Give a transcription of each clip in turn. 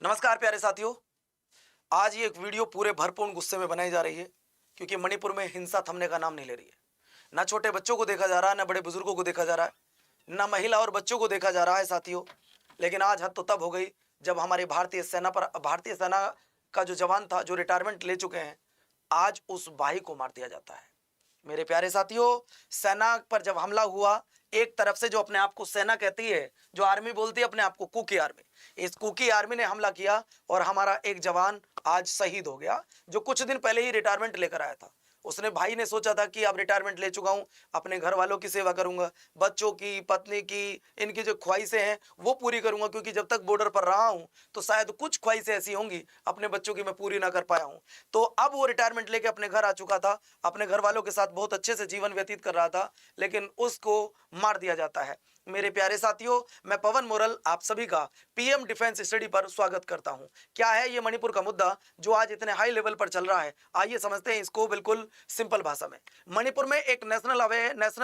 नमस्कार प्यारे साथियों। आज ये एक वीडियो पूरे भरपूर गुस्से में बनाई जा रही है क्योंकि मणिपुर में हिंसा थमने का नाम नहीं ले रही है। ना छोटे बच्चों को देखा जा रहा है, ना बड़े बुजुर्गों को देखा जा रहा है, ना महिला और बच्चों को देखा जा रहा है साथियों। लेकिन आज हद तो तब हो गई जब हमारे भारतीय सेना का जो जवान था, जो रिटायरमेंट ले चुके हैं, आज उस भाई को मार दिया जाता है। मेरे प्यारे साथियों, सेना पर जब हमला हुआ, एक तरफ से जो अपने आप को सेना कहती है, जो आर्मी बोलती है अपने आप को कुकी आर्मी, इस कुकी आर्मी ने हमला किया और हमारा एक जवान आज शहीद हो गया, जो कुछ दिन पहले ही रिटायरमेंट लेकर आया था। उसने भाई ने सोचा था कि अब रिटायरमेंट ले चुका हूं, अपने घर वालों की सेवा करूंगा, बच्चों की, पत्नी की, इनकी जो ख्वाहिशें हैं वो पूरी करूंगा, क्योंकि जब तक बॉर्डर पर रहा हूं तो शायद कुछ ख्वाहिशें ऐसी होंगी अपने बच्चों की मैं पूरी ना कर पाया हूं। तो अब वो रिटायरमेंट लेके अपने घर आ चुका था, अपने घर वालों के साथ बहुत अच्छे से जीवन व्यतीत कर रहा था, लेकिन उसको मार दिया जाता है। मेरे प्यारे साथियों, मैं पवन मोरल आप सभी का पीएम डिफेंस स्टडी पर स्वागत करता हूं। क्या है ये मणिपुर का मुद्दा जो आज इतने हाई लेवल पर चल रहा है? आइए समझते हैं इसको बिल्कुल सिंपल भाषा में। मणिपुर में एक नेशनल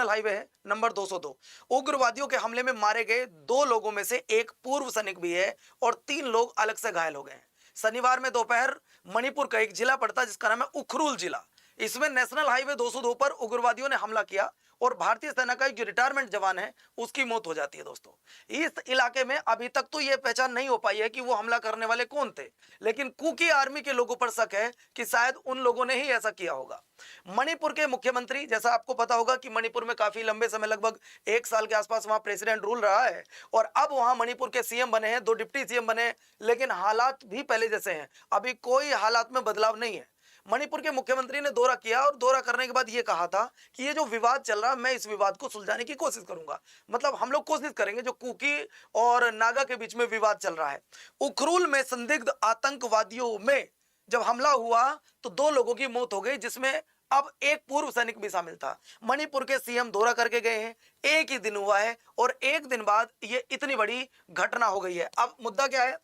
हाईवे है नंबर 202। उग्रवादियों के हमले में मारे गए 2 लोगों में से एक पूर्व सैनिक भी है और 3 लोग अलग से घायल हो गए हैं। शनिवार में दोपहर मणिपुर का एक जिला पड़ता है जिसका नाम है उखरुल जिला। इसमें नेशनल हाईवे 202 पर उग्रवादियों ने हमला किया और भारतीय सेना का एक जो रिटायरमेंट जवान है उसकी मौत हो जाती है। दोस्तों, इस इलाके में अभी तक तो यह पहचान नहीं हो पाई है कि वो हमला करने वाले कौन थे, लेकिन कुकी आर्मी के लोगों पर शक है कि शायद उन लोगों ने ही ऐसा किया होगा। मणिपुर के मुख्यमंत्री, जैसा आपको पता होगा कि मणिपुर में काफी लंबे समय, लगभग 1 साल के आसपास वहां प्रेसिडेंट रूल रहा है और अब वहां मणिपुर के सीएम बने हैं, 2 डिप्टी सीएम बने हैं, लेकिन हालात भी पहले जैसे हैं, अभी कोई हालात में बदलाव नहीं है। मणिपुर के मुख्यमंत्री ने दौरा किया और दौरा करने के बाद यह कहा था कि ये जो विवाद चल रहा है, मैं इस विवाद को सुलझाने की कोशिश करूंगा। मतलब हम लोग कोशिश करेंगे जो कुकी और नागा के बीच में विवाद चल रहा है। उखरुल में संदिग्ध आतंकवादियों में जब हमला हुआ तो 2 लोगों की मौत हो गई, जिसमें अब एक पूर्व सैनिक भी शामिल था। मणिपुर के सीएम दौरा करके गए हैं, एक ही दिन हुआ है और एक दिन बाद ये इतनी बड़ी घटना हो गई है। अब मुद्दा क्या है?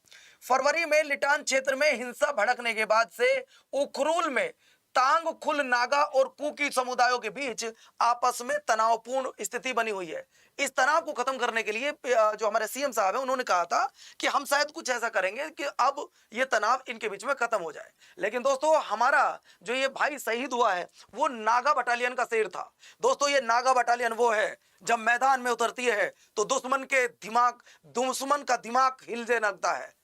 फरवरी में लिटान क्षेत्र में हिंसा भड़कने के बाद से उखरुल में तांगखुल नागा और कुकी समुदायों के बीच आपस में तनावपूर्ण स्थिति बनी हुई है। इस तनाव को खत्म करने के लिए जो हमारे सीएम साहब हैं उन्होंने कहा था कि हम शायद कुछ ऐसा करेंगे कि अब ये तनाव इनके बीच में खत्म हो जाए। लेकिन दोस्तों, हमारा जो ये भाई शहीद हुआ है वो नागा बटालियन का शेर था। दोस्तों, ये नागा बटालियन वो है जब मैदान में उतरती है तो दुश्मन का दिमाग हिलने लगता है।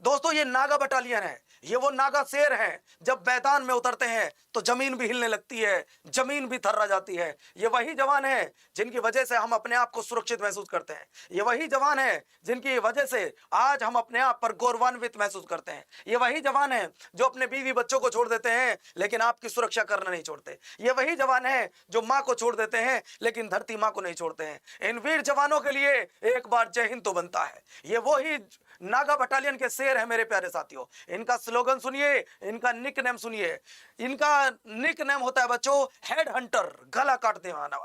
दोस्तों, ये नागा बटालियन है, ये वो नागा शेर हैं, जब मैदान में उतरते हैं तो जमीन भी हिलने लगती है, जमीन भी थर्रा जाती है। ये वही जवान है जिनकी वजह से हम अपने आप को सुरक्षित महसूस करते हैं। ये वही जवान है जिनकी वजह से आज हम अपने आप पर गौरवान्वित महसूस करते हैं। ये वही जवान है जो अपने बीवी बच्चों को छोड़ देते हैं लेकिन आपकी सुरक्षा करना नहीं छोड़ते। ये वही जवान है जो माँ को छोड़ देते हैं लेकिन धरती माँ को नहीं छोड़ते हैं। इन वीर जवानों के लिए एक बार जय हिंद तो बनता है। ये वही नागा बटालियन के शेर है मेरे प्यारे साथियों। इनका स्लोगन सुनिए, इनका निक नेम सुनिए। इनका निक नेम होता है बच्चों, हेड हंटर, गला काट देने वाला।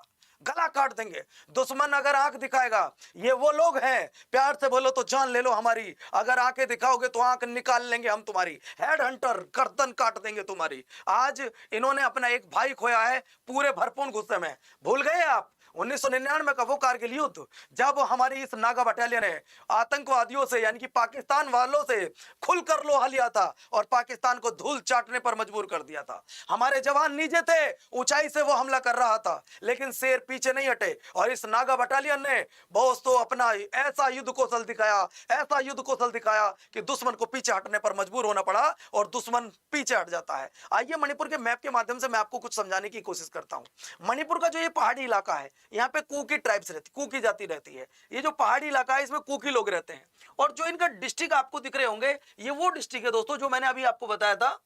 गला काट देंगे दुश्मन अगर आंख दिखाएगा। ये वो लोग हैं, प्यार से बोलो तो जान ले लो हमारी, अगर आंखें दिखाओगे तो आंख निकाल लेंगे हम तुम्हारी। हेड हंटर, गर्दन काट देंगे तुम्हारी। आज इन्होंने अपना एक भाई खोया है पूरे भरपूर गुस्से में। भूल गए आप 1999 का वो कारगिल युद्ध, जब हमारी इस नागा बटालियन ने आतंकवादियों से, यानी कि पाकिस्तान वालों से खुलकर लोहा लिया था और पाकिस्तान को धूल चाटने पर मजबूर कर दिया था। हमारे जवान नीचे थे, ऊंचाई से वो हमला कर रहा था, लेकिन शेर पीछे नहीं हटे और इस नागा बटालियन ने दोस्तों अपना ऐसा युद्ध कौशल दिखाया कि दुश्मन को पीछे हटने पर मजबूर होना पड़ा और दुश्मन पीछे हट जाता है। आइए मणिपुर के मैप के माध्यम से मैं आपको कुछ समझाने की कोशिश करता हूं। मणिपुर का जो ये पहाड़ी इलाका है, यहाँ पे कुकी ट्राइब्स रहती, कुकी जाति रहती है। ये जो पहाड़ी इलाका है इसमें कुकी लोग रहते हैं और जो इनका डिस्ट्रिक्ट आपको दिख रहे होंगे, ये वो डिस्ट्रिक्ट है दोस्तों जो मैंने अभी आपको बताया था।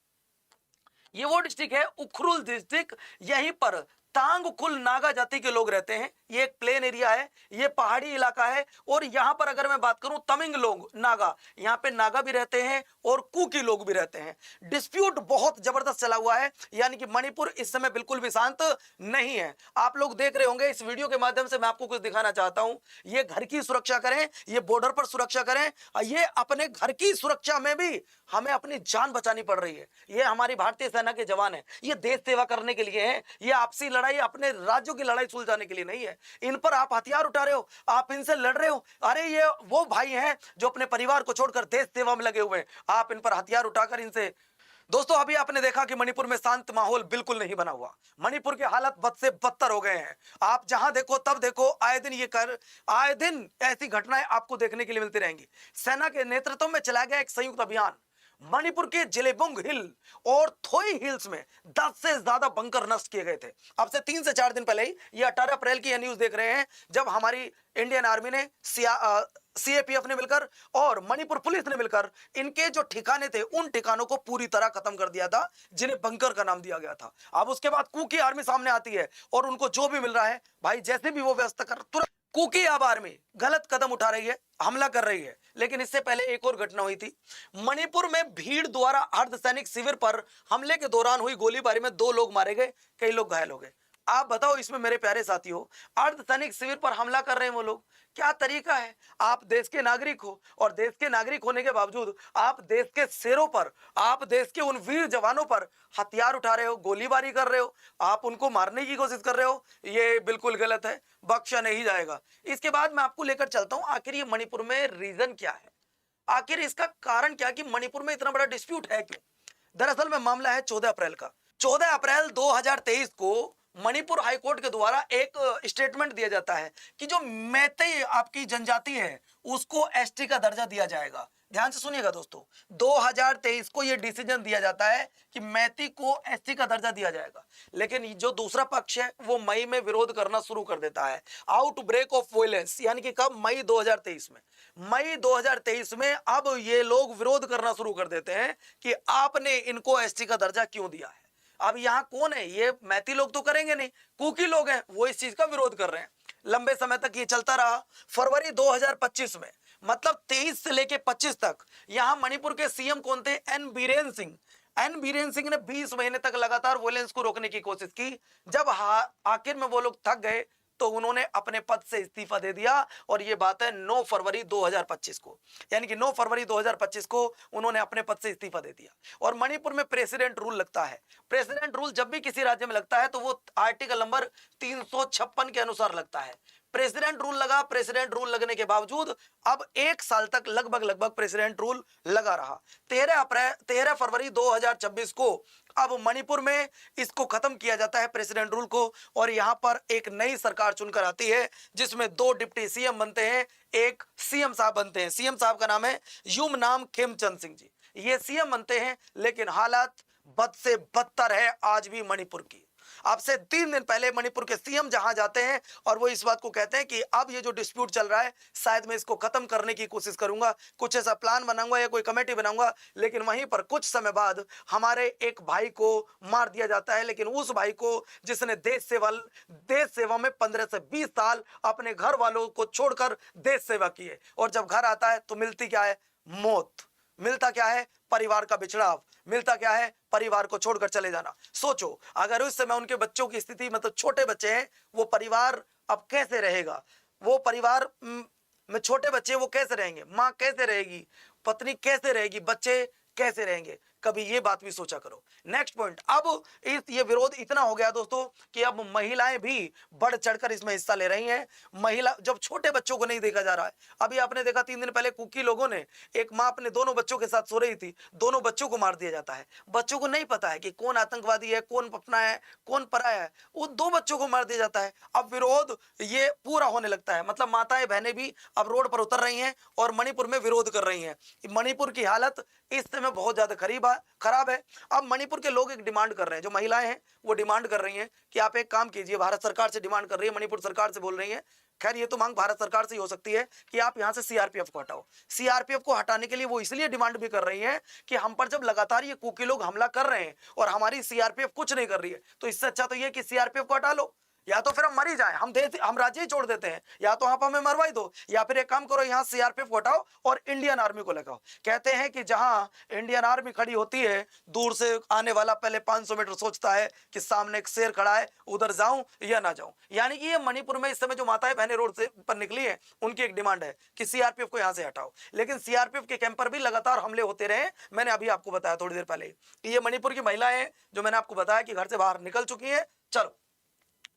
ये वो डिस्ट्रिक्ट है उखरुल डिस्ट्रिक्ट। यहीं पर तांगखुल नागा जाति के लोग रहते हैं। ये एक प्लेन एरिया है, ये पहाड़ी इलाका है और यहां पर अगर मैं बात करूं तमिंग लोग, नागा, यहां पे नागा भी रहते हैं और कुकी लोग भी रहते हैं। डिस्प्यूट बहुत जबरदस्त चला हुआ है, यानी कि मणिपुर इस समय बिल्कुल भी शांत नहीं है। आप लोग देख रहे होंगे, इस वीडियो के माध्यम से मैं आपको कुछ दिखाना चाहता हूं। ये घर की सुरक्षा करें, ये बॉर्डर पर सुरक्षा करें, ये अपने घर की सुरक्षा में भी हमें अपनी जान बचानी पड़ रही है। ये हमारी भारतीय सेना के जवान है, ये देश सेवा करने के लिए है, ये आपसी लड़ाई लड़ाई अपने राज्यों की लड़ाई सुलझाने के लिए नहीं है। इन पर आप हथियार उठा रहे हो, आप इनसे लड़ रहे हो। अरे ये वो भाई हैं जो अपने परिवार को छोड़कर देश सेवा में लगे हुए हैं, आप इन पर हथियार उठाकर इनसे। दोस्तों अभी आपने देखा कि मणिपुर में शांत माहौल बिल्कुल नहीं बना हुआ। मणिपुर के हालत बद से बदतर हो गए हैं। आप जहां देखो तब देखो आए दिन ऐसी घटनाएं आपको देखने के लिए मिलती रहेंगी। सेना के नेतृत्व में चलाया गया एक संयुक्त अभियान मणिपुर के जिलेबुंग हिल और थोई हिल्स में 10 से ज्यादा बंकर नष्ट किए गए थे। अब से 3 से 4 दिन पहले ही, ये 18 अप्रैल की यह न्यूज देख रहे हैं, जब हमारी इंडियन आर्मी ने सीएपीएफ ने मिलकर और मणिपुर पुलिस ने मिलकर इनके जो ठिकाने थे उन ठिकानों को पूरी तरह खत्म कर दिया था, जिन्हें बंकर का नाम दिया गया था। अब उसके बाद कुकी आर्मी सामने आती है और उनको जो भी मिल रहा है भाई, जैसे भी वो व्यवस्था कर, तुरंत कुकी अब आर्मी गलत कदम उठा रही है, हमला कर रही है। लेकिन इससे पहले एक और घटना हुई थी। मणिपुर में भीड़ द्वारा अर्धसैनिक शिविर पर हमले के दौरान हुई गोलीबारी में 2 लोग मारे गए, कई लोग घायल हो गए। आप बताओ इसमें मेरे प्यारे साथियों, अर्धसैनिक शिविर पर हमला कर रहे हैं वो लोग, क्या तरीका है? आप देश के नागरिक हो और देश के नागरिक होने के बावजूद आप देश के शेरों पर, आप देश के उन वीर जवानों पर हथियार उठा रहे हो, गोलीबारी कर रहे हो, आप उनको मारने की कोशिश कर रहे हो। ये बिल्कुल गलत है, बख्शा नहीं जाएगा। इसके बाद मैं आपको लेकर चलता हूं आखिर ये मणिपुर में रीजन क्या है, आखिर इसका कारण क्या कि मणिपुर में इतना बड़ा डिस्प्यूट है क्यों। दरअसल में मामला है 14 अप्रैल का। 14 अप्रैल 2023 को मणिपुर हाईकोर्ट के द्वारा एक स्टेटमेंट दिया जाता है कि जो मैतेई आपकी जनजाति है उसको एसटी का दर्जा दिया जाएगा। ध्यान से सुनिएगा दोस्तों, 2023 को यह डिसीजन दिया जाता है कि मैती को एसटी का दर्जा दिया जाएगा। लेकिन जो दूसरा पक्ष है वो मई में विरोध करना शुरू कर देता है, आउटब्रेक ऑफ वायलेंस, यानी कि कब? मई 2023 में। मई 2023 में अब ये लोग विरोध करना शुरू कर देते हैं कि आपने इनको एसटी का दर्जा क्यों दिया है। अब यहां कौन है? ये मैती लोग तो करेंगे नहीं, कुकी लोग हैं, वो इस चीज का विरोध कर रहे हैं। लंबे समय तक ये चलता रहा। फरवरी 2025 में, मतलब 23 से लेके 25 तक, यहां मणिपुर के सीएम कौन थे? एन बीरेन सिंह। एन बीरेन सिंह ने 20 महीने तक लगातार वायलेंस को रोकने की कोशिश की। जब आखिर में वो लोग थक गए तो उन्होंने अपने पद से इस्तीफा दे दिया। और ये बात है 9 फरवरी 2025 को, यानी कि 9 फरवरी 2025 को उन्होंने अपने पद से इस्तीफा दे दिया। और मणिपुर में प्रेसिडेंट रूल लगता है। प्रेसिडेंट रूल जब भी किसी राज्य में लगता है तो वो आर्टिकल नंबर 356 के अनुसार लगता है। प्रेसिडेंट रूल लगा। प्रेसिडेंट रूल लगने के बावजूद अब 1 साल तक लगभग प्रेसिडेंट रूल लगा रहा। 13 फरवरी 2026 को अब मणिपुर में इसको खत्म किया जाता है, प्रेसिडेंट रूल को। और यहां पर एक नई सरकार चुनकर आती है जिसमें 2 डिप्टी सीएम बनते हैं, एक सीएम साहब बनते हैं। सीएम साहब का नाम है युमनाम खेमचंद सिंह जी, ये सीएम बनते हैं। लेकिन हालात बद से बदतर है आज भी मणिपुर की। अब से 3 दिन पहले मणिपुर के सीएम जहां जाते हैं और वो इस बात को कहते हैं कि अब ये जो डिस्प्यूट चल रहा है शायद मैं इसको खत्म करने की कोशिश करूंगा, कुछ ऐसा प्लान बनाऊंगा या कोई कमेटी बनाऊंगा। लेकिन वहीं पर कुछ समय बाद हमारे एक भाई को मार दिया जाता है। लेकिन उस भाई को जिसने देश सेवा में 15 से 20 साल अपने घर वालों को छोड़कर देश सेवा की है, और जब घर आता है तो मिलती क्या है? मौत। मिलता क्या है? परिवार का बिछड़ाव। मिलता क्या है? परिवार को छोड़कर चले जाना। सोचो अगर उस समय उनके बच्चों की स्थिति, मतलब छोटे बच्चे हैं, वो परिवार अब कैसे रहेगा? वो परिवार में छोटे बच्चे वो कैसे रहेंगे? माँ कैसे रहेगी? पत्नी कैसे रहेगी? बच्चे कैसे रहेंगे? कभी ये बात भी सोचा करो। नेक्स्ट पॉइंट, अब ये विरोध इतना हो गया दोस्तों कि अब महिलाएं भी बढ़ चढ़कर इसमें हिस्सा ले रही हैं। महिला, जब छोटे बच्चों को नहीं देखा जा रहा है, अभी आपने देखा 3 दिन पहले कुकी लोगों ने, एक मां अपने दोनों बच्चों के साथ सो रही थी, दोनों बच्चों को मार दिया जाता है। बच्चों को नहीं पता है कि कौन आतंकवादी है, कौन अपना है, कौन पराया है, वो 2 बच्चों को मार दिया जाता है। अब विरोध ये पूरा होने लगता है, मतलब माताएं बहनें भी अब रोड पर उतर रही हैं और मणिपुर में विरोध कर रही हैं। मणिपुर की हालत इस समय बहुत ज्यादा खराब है। अब मणिपुर के लोग एक डिमांड कर रहे हैं, जो महिलाएं हैं वो डिमांड कर रही हैं कि आप एक काम कीजिए। भारत सरकार से डिमांड कर रही है, मणिपुर सरकार से बोल रही है, खैर ये तो मांग भारत सरकार से ही हो सकती है कि आप यहां से सीआरपीएफ को हटाओ। सीआरपीएफ को हटाने के लिए वो इसलिए डिमांड भी कर रही है कि हम पर जब लगातार ये कुकी लोग हमला कर रहे हैं और हमारी सीआरपीएफ कुछ नहीं कर रही है, तो इससे अच्छा तो ये कि सीआरपीएफ को हटा लो, या तो फिर हम मर ही जाएं, हम राज्य ही छोड़ देते हैं, या तो आप हमें मरवा ही दो, या फिर एक काम करो यहाँ सीआरपीएफ को हटाओ और इंडियन आर्मी को लगाओ। कहते हैं कि जहां इंडियन आर्मी खड़ी होती है, दूर से आने वाला पहले 500 मीटर सोचता है कि सामने एक शेर खड़ा है, उधर जाऊं या ना जाऊं। यानी कि ये मणिपुर में इस समय जो माताएं बहनें रोड से पर निकली है, उनकी एक डिमांड है कि सीआरपीएफ को यहां से हटाओ। लेकिन सीआरपीएफ के कैंप पर भी लगातार हमले होते रहे। मैंने अभी आपको बताया थोड़ी देर पहले कि ये मणिपुर की महिलाएं जो मैंने आपको बताया कि घर से बाहर निकल चुकी है। चलो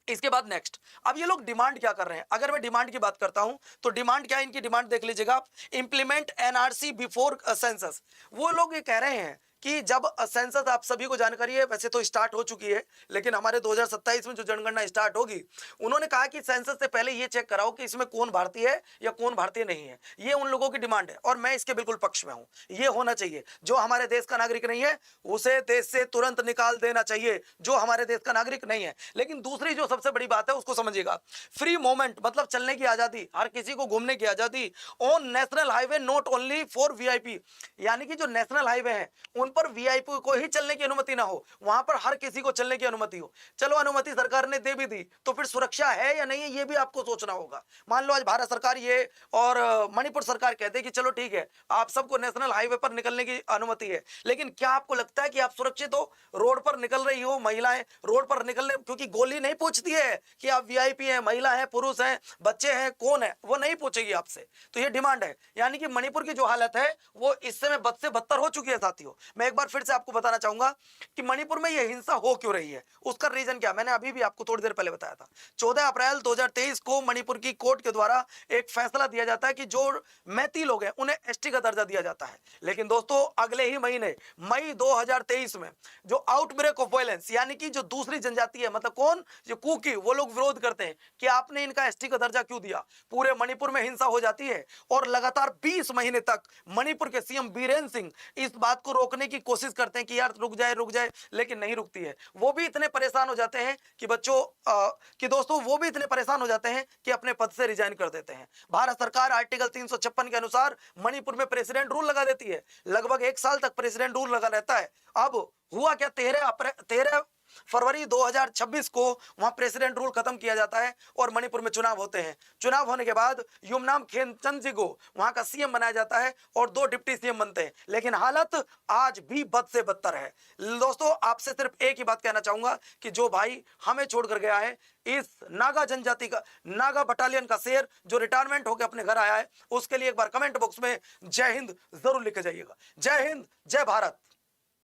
इसके बाद नेक्स्ट, अब ये लोग डिमांड क्या कर रहे हैं? अगर मैं डिमांड की बात करता हूं तो डिमांड क्या है इनकी? डिमांड देख लीजिएगा आप, इंप्लीमेंट एनआरसी बिफोर सेंसस। वो लोग ये कह रहे हैं कि जब सेंसस, आप सभी को जानकारी है, वैसे तो स्टार्ट हो चुकी है, लेकिन हमारे 2027 में जो जनगणना स्टार्ट होगी, उन्होंने कहा कि सेंसस से पहले ये चेक कराओ कि इसमें कौन भारतीय है या कौन भारतीय नहीं है। ये उन लोगों की डिमांड है और मैं इसके बिल्कुल पक्ष में हूं। ये होना चाहिए। जो हमारे देश का नागरिक नहीं है उसे देश से तुरंत निकाल देना चाहिए, जो हमारे देश का नागरिक नहीं है। लेकिन दूसरी जो सबसे बड़ी बात है उसको समझिएगा, फ्री मूवमेंट मतलब चलने की आजादी, हर किसी को घूमने की आजादी on national highway, not only for VIP. यानी कि जो नेशनल हाईवे है उन पर वीआईपी को ही चलने की अनुमति ना हो, वहां पर हर किसी को चलने की अनुमति हो। चलो अनुमति सरकार ने दे भी दी तो फिर सुरक्षा है या नहीं है ये भी आपको सोचना होगा। मान लो आज भारत सरकार ये और मणिपुर सरकार कहते हैं कि चलो ठीक है आप सबको नेशनल हाईवे पर निकलने की अनुमति है, लेकिन क्या आपको लगता है कि आप सुरक्षित हो? रोड पर निकल रही हो महिलाएं, रोड पर निकलने, क्योंकि गोली नहीं पूछती है कि आप वीआईपी हैं, महिला हैं, पुरुष हैं, बच्चे हैं, कौन है, वो नहीं पूछेगी आपसे। तो ये डिमांड है। यानी कि मणिपुर की जो हालत है वो इस समय बद से बदतर हो चुकी है साथियों। मैं एक बार फिर से आपको बताना चाहूंगा कि मणिपुर में ये हिंसा हो क्यों रही है, उसका रीजन क्या, मैंने अभी भी आपको थोड़ी देर पहले बताया था। 14 अप्रैल 2023 को मणिपुर की कोर्ट के द्वारा एक फैसला दिया जाता है कि जो मैती लोग हैं उन्हें एसटी का दर्जा दिया जाता है। लेकिन दोस्तों अगले ही महीने मई 2023 में जो आउटब्रेक ऑफ वायलेंस, यानी कि जो दूसरी जनजाति है, मतलब कौन, जो कुकी, वो लोग विरोध करते हैं कि आपने इनका एसटी का दर्जा क्यों दिया। पूरे मणिपुर में हिंसा हो जाती है और लगातार 20 महीने तक मणिपुर के सीएम बीरेन सिंह इस बात को रोकने की कोशिश करते हैं कि यार रुक जाए, लेकिन नहीं रुकती है। वो भी इतने परेशान हो जाते हैं कि दोस्तों वो भी इतने परेशान हो जाते हैं कि अपने पद से रिजाइन कर देते हैं। भारत सरकार आर्टिकल 356 के अनुसार मणिपुर में प्रेसिडेंट रूल लगा देती है। लगभग 1 साल तक प्रेसिडेंट रूल लगा रहता है। अब हुआ क्या, 13 फरवरी 2026 को वहां प्रेसिडेंट रूल खत्म किया जाता है और मणिपुर में चुनाव होते हैं। चुनाव होने के बाद युमनाम खेमचंद जी को वहां का सीएम बनाया जाता है और 2 डिप्टी सीएम बनते हैं। लेकिन हालत आज भी बद से बदतर है। दोस्तों आपसे सिर्फ एक ही बात कहना चाहूंगा कि जो भाई हमें छोड़कर गया है, इस नागा जनजाति का, नागा बटालियन का शेर जो रिटायरमेंट होकर अपने घर आया है, उसके लिए एक बार कमेंट बॉक्स में जय हिंद जरूर लिख के जाइएगा। जय हिंद, जय भारत।